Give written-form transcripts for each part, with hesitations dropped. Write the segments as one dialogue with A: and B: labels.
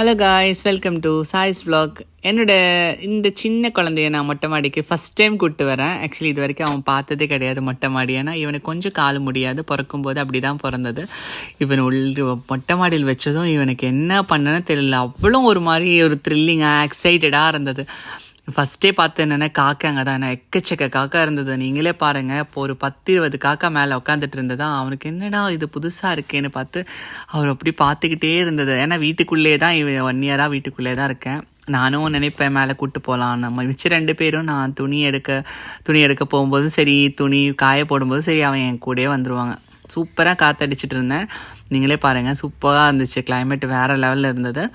A: Hello guys, welcome to choice vlog. என்னோட இந்த சின்ன குழந்தைய நான் மொட்டை மாடிக்கு ஃபஸ்ட் டைம் கூப்பிட்டு வரேன். ஆக்சுவலி இது வரைக்கும் அவன் பார்த்ததே கிடையாது மொட்டை மாடி. ஏன்னா இவனுக்கு கொஞ்சம் கால் முடியாது, பிறக்கும்போது அப்படி தான் பிறந்தது. இவன் மொட்டை மாடியில் வச்சதும் இவனுக்கு என்ன பண்ணனு தெரியல, அவ்வளோ ஒரு மாதிரி ஒரு த்ரில்லிங்காக எக்ஸைட்டடாக இருந்தது. ஃபஸ்ட்டே பார்த்து என்னென்னா காக்காங்க தான், நான் எக்கச்சக்க காக்கா இருந்தது. நீங்களே பாருங்கள், இப்போ ஒரு 10-20 காக்கா மேலே உட்காந்துட்டு இருந்ததா. அவனுக்கு என்னடா இது புதுசாக இருக்கேன்னு பார்த்து அவர் அப்படி பார்த்துக்கிட்டே இருந்தது. ஏன்னா வீட்டுக்குள்ளே தான் இவன் 1 இயராக வீட்டுக்குள்ளே தான் இருக்கேன். நானும் நினைப்பேன் மேலே கூப்பிட்டு போகலாம். நம்ம மிச்சம் 2 பேரும் நான் துணி எடுக்க போகும்போதும் சரி, துணி காய போடும்போதும் சரி, அவன் என் கூடயே வந்துடுவாங்க. சூப்பராக காற்றடிச்சிட்டு இருந்தேன். நீங்களே பாருங்கள், சூப்பராக இருந்துச்சு. கிளைமேட் வேறு லெவலில் இருந்தது.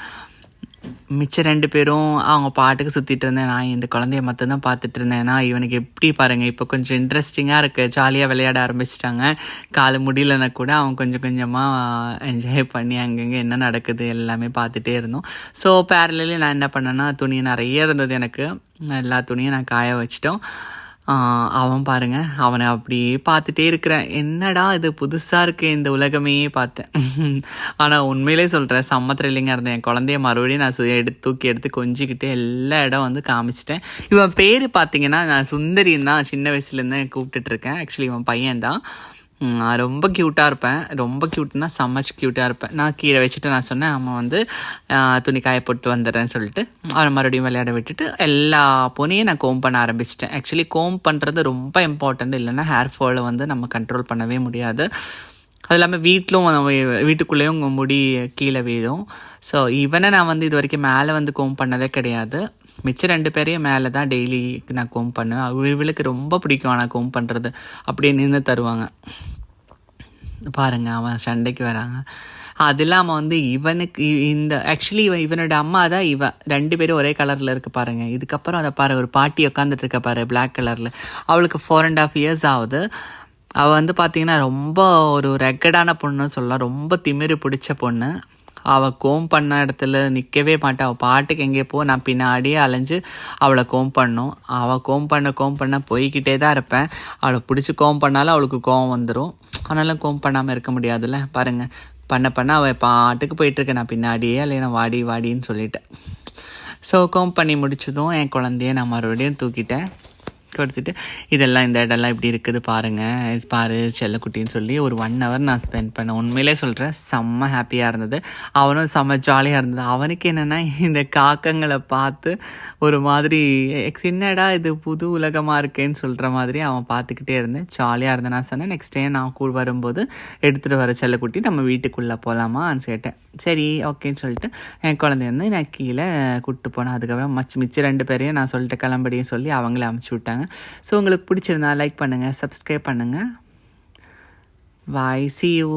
A: மிச்சம் 2 பேரும் அவங்க பாட்டுக்கு சுற்றிட்டு இருந்தேன். நான் இந்த குழந்தைய மட்டும்தான் பார்த்துட்டு இருந்தேன்னா இவனுக்கு எப்படி பாருங்கள், இப்போ கொஞ்சம் இன்ட்ரெஸ்டிங்காக இருக்குது. ஜாலியாக விளையாட ஆரம்பிச்சிட்டாங்க. காலை முடியலன்னா கூட அவன் கொஞ்சம் கொஞ்சமாக என்ஜாய் பண்ணி அங்கங்கே என்ன நடக்குது எல்லாமே பார்த்துட்டே இருந்தோம். ஸோ பேரலில் நான் என்ன பண்ணேன்னா, துணி நிறைய இருந்தது எனக்கு. எல்லா துணியும் நான் காய வச்சிட்டோம். அவன் பாருங்கள், அவனை அப்படியே பார்த்துட்டே இருக்கிறேன். என்னடா இது புதுசாக இருக்குது இந்த உலகமே பார்த்தேன். ஆனால் உண்மையிலே சொல்கிறேன், செம்ம த்ரில்லிங்காக இருந்தேன். என் குழந்தைய மறுபடியும் நான் தூக்கி எடுத்து கொஞ்சிக்கிட்டு எல்லா இடம் வந்து காமிச்சிட்டேன். இவன் பேர் பார்த்தீங்கன்னா, நான் சுந்தரின்னு தான் சின்ன வயசுலேருந்து கூப்பிட்டுட்ருக்கேன். ஆக்சுவலி இவன் பையன்தான். ரொம்ப க்யூட்டாக இருப்பேன். ரொம்ப க்யூட்னா செம்மச் க்யூட்டாக இருப்பேன். நான் கீழே வச்சுட்டு நான் சொன்னேன், அம்மா வந்து துணி காய போட்டு வந்துடுறேன்னு சொல்லிட்டு அவனை மறுபடியும் விளையாட விட்டுட்டு எல்லா பூனையும் நான் கோம் பண்ண ஆரம்பிச்சிட்டேன். ஆக்சுவலி கோம் பண்ணுறது ரொம்ப இம்பார்ட்டண்ட். இல்லைன்னா ஹேர் ஃபாலை வந்து நம்ம கண்ட்ரோல் பண்ணவே முடியாது. அது இல்லாமல் வீட்டுக்குள்ளேயும் முடி கீழே வீழும். ஸோ இவனை நான் வந்து இது வரைக்கும் மேலே வந்து கோம் பண்ணதே கிடையாது. மிச்சம் 2 பேரையும் மேலே தான் டெய்லி நான் கோம் பண்ணுவேன். இவளுக்கு ரொம்ப பிடிக்கும் ஆனால் கோம் பண்ணுறது. அப்படியே நின்று தருவாங்க. பாருங்கள், அவன் சண்டைக்கு வராங்க. அது இல்லாமல் வந்து இவனுக்கு ஆக்சுவலி இவனோட அம்மா தான் 2 பேரும் ஒரே கலரில் இருக்க பாருங்கள். இதுக்கப்புறம் அதை பாரு, ஒரு பாட்டி உட்காந்துட்டு இருக்க பாரு பிளாக் கலரில். அவளுக்கு 4.5 இயர்ஸ் ஆகுது. அவள் வந்து பார்த்திங்கன்னா ரொம்ப ஒரு ரெக்கடான பொண்ணுன்னு சொல்லலாம். ரொம்ப திமிரு பிடிச்ச பொண்ணு. அவள் கோம் பண்ண இடத்துல நிற்கவே மாட்டாள். அவள் பாட்டுக்கு எங்கேயோ போ, நான் பின்னாடியே அலைஞ்சு அவளை கோம் பண்ணும். அவள் கோம் பண்ண போய்கிட்டே தான் இருப்பேன். அவளை பிடிச்சி கோம் பண்ணாலும் அவளுக்கு கோவம் வந்துடும். ஆனாலும் கோம் பண்ணாமல் இருக்க முடியாதுல்ல. பாருங்கள், பண்ண அவள் பாட்டுக்கு போயிட்டுருக்கேன். நான் பின்னாடியே இல்லைன்னா வாடின்னு சொல்லிட்டேன். ஸோ கோம் பண்ணி முடிச்சதும் என் குழந்தைய நான் மறுபடியும் தூக்கிட்டேன். கொடுத்துட்டு இந்த இடம்லாம் இப்படி இருக்குது பாருங்கள், பாரு செல்லக்குட்டின்னு சொல்லி ஒரு 1 hour நான் ஸ்பெண்ட் பண்ணேன். உண்மையிலே சொல்கிறேன், செம்ம ஹாப்பியாக இருந்தது. அவனும் செம்ம ஜாலியாக இருந்தது. அவனுக்கு என்னென்னா, இந்த காக்கங்களை பார்த்து ஒரு மாதிரி என்னடா இது புது உலகமாக இருக்கேன்னு சொல்கிற மாதிரி அவன் பார்த்துக்கிட்டே இருந்தேன். ஜாலியாக இருந்தேன். நான் சொன்னேன், நெக்ஸ்ட் டைம் நான் வரும்போது எடுத்துகிட்டு வர செல்லக்குட்டி நம்ம வீட்டுக்குள்ளே போகலாமான்னு கேட்டேன். சரி ஓகேன்னு சொல்லிட்டு என் குழந்தைய வந்து நான் கீழே கூப்பிட்டு போனேன். அதுக்கப்புறம் மிச்சம் 2 பேரையும் நான் சொல்லிட்டு கிளம்படியும் சொல்லி அவங்களே அமுச்சு விட்டாங்க. ஸோ உங்களுக்கு பிடிச்சிருந்தா லைக் பண்ணுங்கள், சப்ஸ்கிரைப் பண்ணுங்கள். பாய், see you.